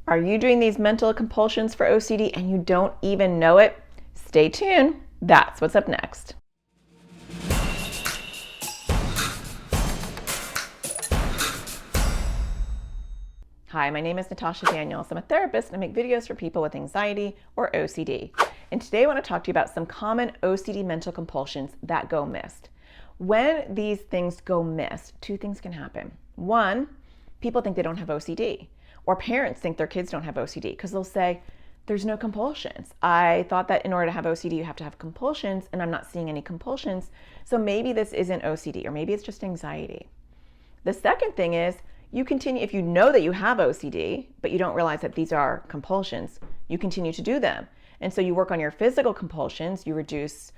Are you doing these mental compulsions for OCD and you don't even know it? Stay tuned. That's what's up next. Hi, my name is Natasha Daniels. I'm a therapist and I make videos for people with anxiety or OCD. And today I want to talk to you about some common OCD mental compulsions that go missed. When these things go missed, two things can happen. One, people think they don't have OCD, or parents think their kids don't have OCD because they'll say, there's no compulsions. I thought that in order to have OCD, you have to have compulsions, and I'm not seeing any compulsions. So maybe this isn't OCD, or maybe it's just anxiety. The second thing is, you continue, if you know that you have OCD, but you don't realize that these are compulsions, you continue to do them. And so you work on your physical compulsions, you reduce,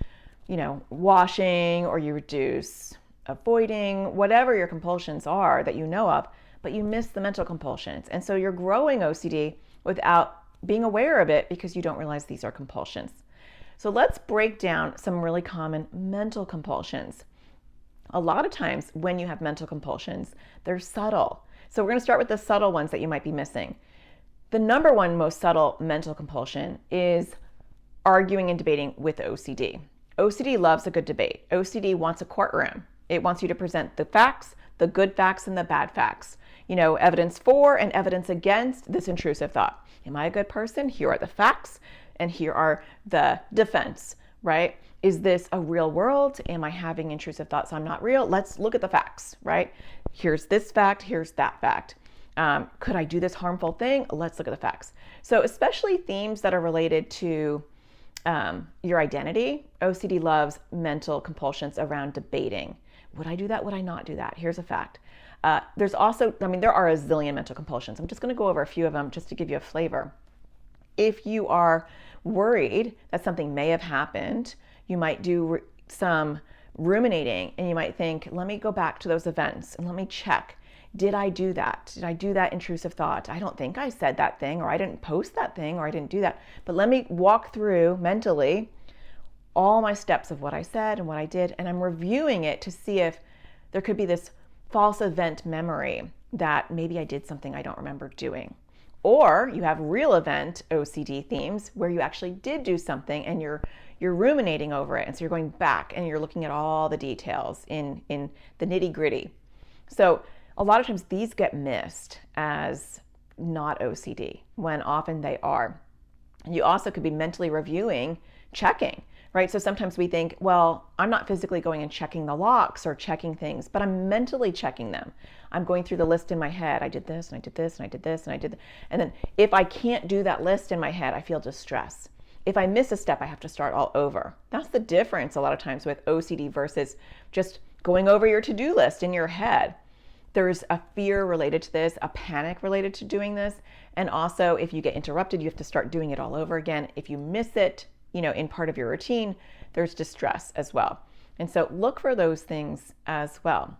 washing, or you reduce avoiding, whatever your compulsions are that you know of, but you miss the mental compulsions. And so you're growing OCD without being aware of it because you don't realize these are compulsions. So let's break down some really common mental compulsions. A lot of times when you have mental compulsions, they're subtle. So we're going to start with the subtle ones that you might be missing. The number one most subtle mental compulsion is arguing and debating with OCD. OCD loves a good debate. OCD wants a courtroom. It wants you to present the facts, the good facts and the bad facts. Evidence for and evidence against this intrusive thought. Am I a good person? Here are the facts and here are the defense, right? Is this a real world? Am I having intrusive thoughts? I'm not real. Let's look at the facts, right? Here's this fact. Here's that fact. Could I do this harmful thing? Let's look at the facts. So especially themes that are related to your identity, OCD loves mental compulsions around debating. Would I do that? Would I not do that? Here's a fact. There's also, there are a zillion mental compulsions. I'm just going to go over a few of them just to give you a flavor. If you are worried that something may have happened, you might do some ruminating and you might think, let me go back to those events and let me check. Did I do that? Did I do that intrusive thought? I don't think I said that thing, or I didn't post that thing, or I didn't do that. But let me walk through mentally all my steps of what I said and what I did, and I'm reviewing it to see if there could be this false event memory that maybe I did something I don't remember doing. Or you have real event OCD themes where you actually did do something and you're ruminating over it. And so you're going back and you're looking at all the details in the nitty gritty. So a lot of times these get missed as not OCD when often they are. You also could be mentally reviewing, checking, right? So sometimes we think, well, I'm not physically going and checking the locks or checking things, but I'm mentally checking them. I'm going through the list in my head. I did this and I did this and I did this and I did that. And then if I can't do that list in my head, I feel distress. If I miss a step, I have to start all over. That's the difference a lot of times with OCD versus just going over your to-do list in your head. There's a fear related to this, a panic related to doing this. And also if you get interrupted, you have to start doing it all over again. If you miss it, in part of your routine, there's distress as well. And so look for those things as well.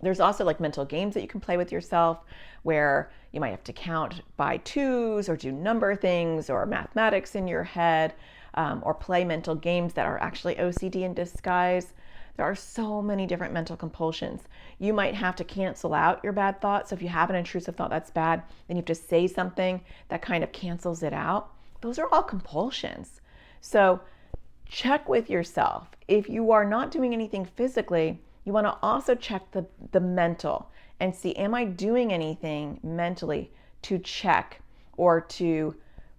There's also like mental games that you can play with yourself where you might have to count by twos or do number things or mathematics in your head, or play mental games that are actually OCD in disguise. There are so many different mental compulsions. You might have to cancel out your bad thoughts. So if you have an intrusive thought that's bad, then you have to say something that kind of cancels it out. Those are all compulsions. So check with yourself. If you are not doing anything physically, you want to also check the mental and see, am I doing anything mentally to check or to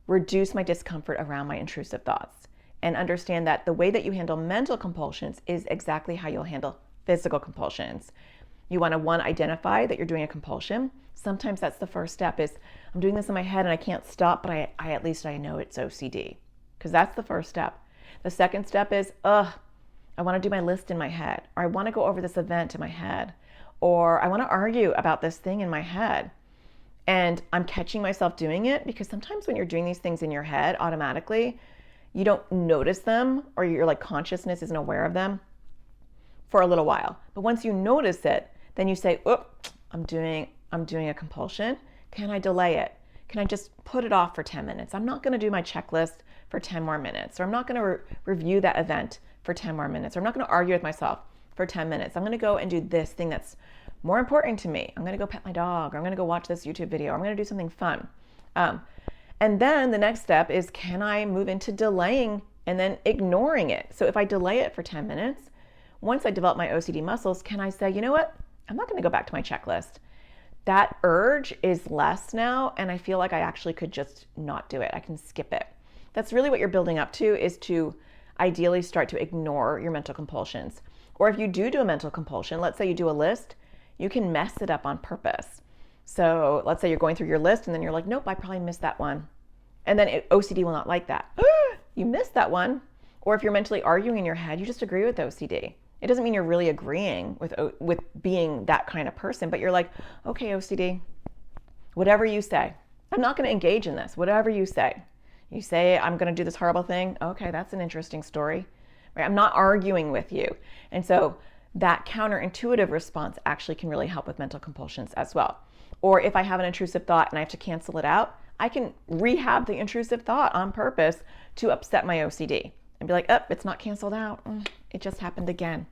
reduce my discomfort around my intrusive thoughts? And understand that the way that you handle mental compulsions is exactly how you'll handle physical compulsions. You want to, one, identify that you're doing a compulsion. Sometimes that's the first step is, I'm doing this in my head and I can't stop, but I at least I know it's OCD. Because that's the first step. The second step is, I want to do my list in my head, or I want to go over this event in my head, or I want to argue about this thing in my head. And I'm catching myself doing it because sometimes when you're doing these things in your head automatically, you don't notice them, or your consciousness isn't aware of them for a little while. But once you notice it, then you say, I'm doing a compulsion. Can I delay it? Can I just put it off for 10 minutes? I'm not going to do my checklist for 10 more minutes, or I'm not going to review that event for 10 more minutes, or I'm not going to argue with myself for 10 minutes. I'm going to go and do this thing that's more important to me. I'm going to go pet my dog, or I'm going to go watch this YouTube video, or I'm going to do something fun. And then the next step is, can I move into delaying and then ignoring it? So if I delay it for 10 minutes, once I develop my OCD muscles, can I say, you know what? I'm not going to go back to my checklist. That urge is less now, and I feel like I actually could just not do it. I can skip it. That's really what you're building up to, is to ideally start to ignore your mental compulsions. Or if you do a mental compulsion, let's say you do a list, you can mess it up on purpose. So let's say you're going through your list and then you're like, nope, I probably missed that one. And then OCD will not like that. You missed that one. Or if you're mentally arguing in your head, you just agree with OCD. It doesn't mean you're really agreeing with being that kind of person, but you're like, okay, OCD, whatever you say. I'm not going to engage in this, whatever you say. You say, I'm going to do this horrible thing. Okay, that's an interesting story. Right? I'm not arguing with you. And so that counterintuitive response actually can really help with mental compulsions as well. Or if I have an intrusive thought and I have to cancel it out, I can rehab the intrusive thought on purpose to upset my OCD and be like, oh, it's not canceled out. It just happened again.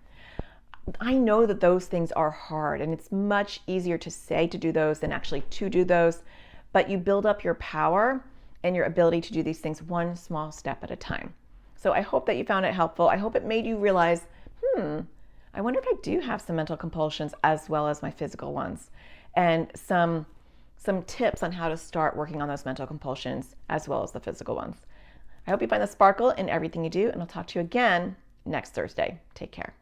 I know that those things are hard, and it's much easier to say to do those than actually to do those, but you build up your power and your ability to do these things one small step at a time. So I hope that you found it helpful. I hope it made you realize, I wonder if I do have some mental compulsions as well as my physical ones, and some tips on how to start working on those mental compulsions as well as the physical ones. I hope you find the sparkle in everything you do, and I'll talk to you again next Thursday. Take care.